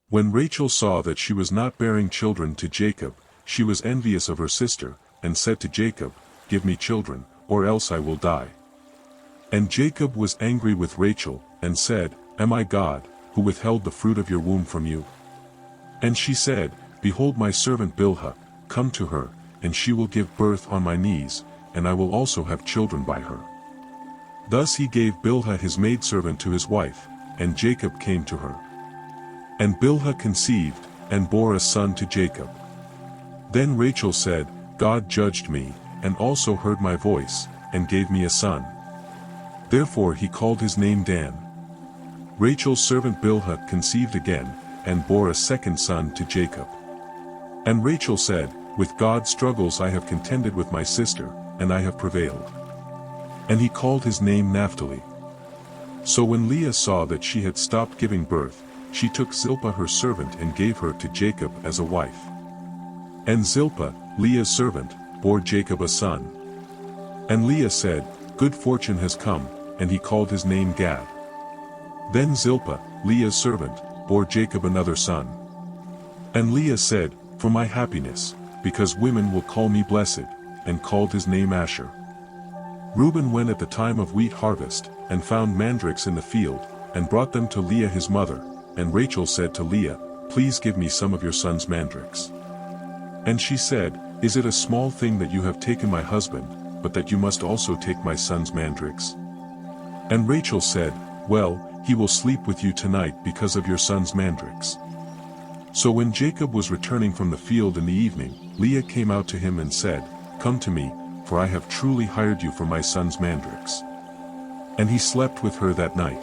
When Rachel saw that she was not bearing children to Jacob, she was envious of her sister, and said to Jacob, "Give me children, or else I will die." And Jacob was angry with Rachel, and said, "Am I God, who withheld the fruit of your womb from you?" And she said, "Behold my servant Bilhah, come to her, and she will give birth on my knees, and I will also have children by her." Thus he gave Bilhah his maidservant to his wife, and Jacob came to her. And Bilhah conceived, and bore a son to Jacob. Then Rachel said, "God judged me, and also heard my voice, and gave me a son." Therefore he called his name Dan. Rachel's servant Bilhah conceived again, and bore a second son to Jacob. And Rachel said, "With God's struggles I have contended with my sister, and I have prevailed." And he called his name Naphtali. So when Leah saw that she had stopped giving birth, she took Zilpah her servant and gave her to Jacob as a wife. And Zilpah, Leah's servant, bore Jacob a son. And Leah said, "Good fortune has come," and he called his name Gad. Then Zilpah, Leah's servant, bore Jacob another son. And Leah said, "For my happiness, because women will call me blessed," and called his name Asher. Reuben went at the time of wheat harvest, and found mandrakes in the field, and brought them to Leah his mother, and Rachel said to Leah, "Please give me some of your son's mandrakes." And she said, "Is it a small thing that you have taken my husband, but that you must also take my son's mandrakes?" And Rachel said, "Well, he will sleep with you tonight because of your son's mandrakes." So when Jacob was returning from the field in the evening, Leah came out to him and said, "Come to me, for I have truly hired you for my son's mandrakes." And he slept with her that night.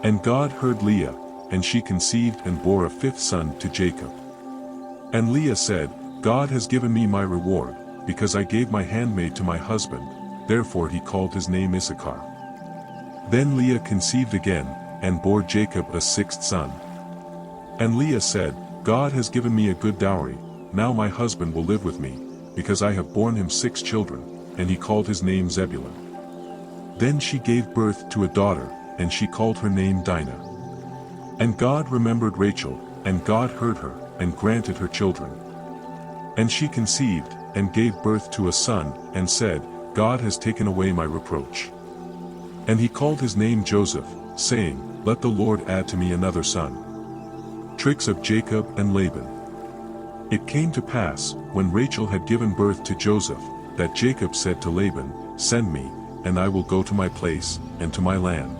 And God heard Leah, and she conceived and bore a fifth son to Jacob. And Leah said, "God has given me my reward, because I gave my handmaid to my husband," therefore he called his name Issachar. Then Leah conceived again, and bore Jacob a sixth son. And Leah said, "God has given me a good dowry, now my husband will live with me, because I have borne him 6 children," and he called his name Zebulun. Then she gave birth to a daughter, and she called her name Dinah. And God remembered Rachel, and God heard her, and granted her children. And she conceived, and gave birth to a son, and said, "God has taken away my reproach." And he called his name Joseph, saying, "Let the Lord add to me another son." Tricks of Jacob and Laban. It came to pass, when Rachel had given birth to Joseph, that Jacob said to Laban, "Send me, and I will go to my place, and to my land.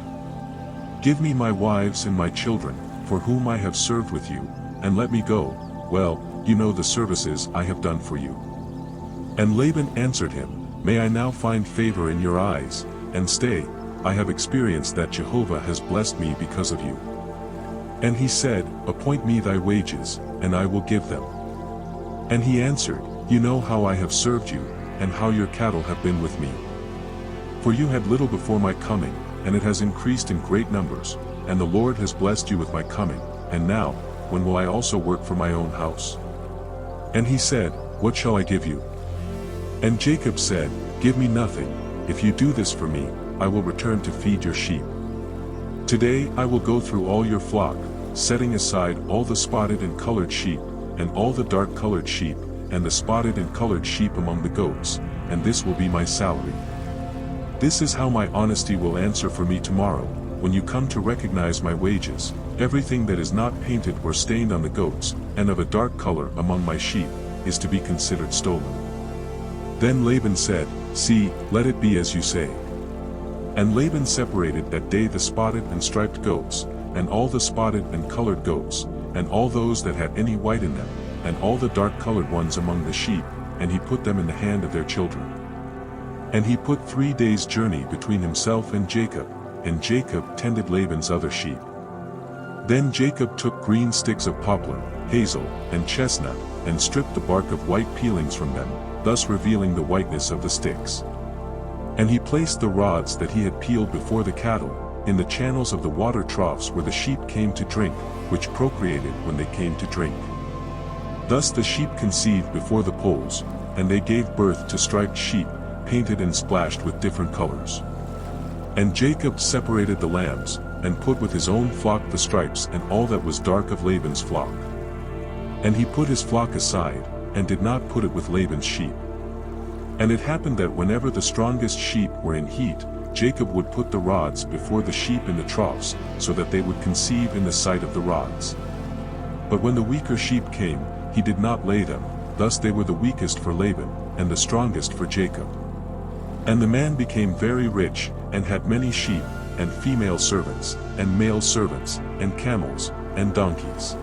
Give me my wives and my children, for whom I have served with you, and let me go. Well, you know the services I have done for you." And Laban answered him, "May I now find favor in your eyes, and stay, I have experienced that Jehovah has blessed me because of you." And he said, "Appoint me thy wages, and I will give them." And he answered, "You know how I have served you, and how your cattle have been with me. For you had little before my coming, and it has increased in great numbers, and the Lord has blessed you with my coming, and now, when will I also work for my own house?" And he said, "What shall I give you?" And Jacob said, "Give me nothing. If you do this for me, I will return to feed your sheep. Today I will go through all your flock, setting aside all the spotted and colored sheep, and all the dark-colored sheep, and the spotted and colored sheep among the goats, and this will be my salary. This is how my honesty will answer for me tomorrow, when you come to recognize my wages. Everything that is not painted or stained on the goats, and of a dark color among my sheep, is to be considered stolen." Then Laban said, "See, let it be as you say." And Laban separated that day the spotted and striped goats, and all the spotted and colored goats, and all those that had any white in them, and all the dark-colored ones among the sheep, and he put them in the hand of their children. And he put 3 days' journey between himself and Jacob tended Laban's other sheep. Then Jacob took green sticks of poplar, hazel, and chestnut, and stripped the bark of white peelings from them, thus revealing the whiteness of the sticks. And he placed the rods that he had peeled before the cattle, in the channels of the water troughs where the sheep came to drink, which procreated when they came to drink. Thus the sheep conceived before the poles, and they gave birth to striped sheep, painted and splashed with different colors. And Jacob separated the lambs, and put with his own flock the stripes and all that was dark of Laban's flock. And he put his flock aside, and did not put it with Laban's sheep. And it happened that whenever the strongest sheep were in heat, Jacob would put the rods before the sheep in the troughs, so that they would conceive in the sight of the rods. But when the weaker sheep came, he did not lay them, thus they were the weakest for Laban, and the strongest for Jacob. And the man became very rich, and had many sheep, and female servants, and male servants, and camels, and donkeys.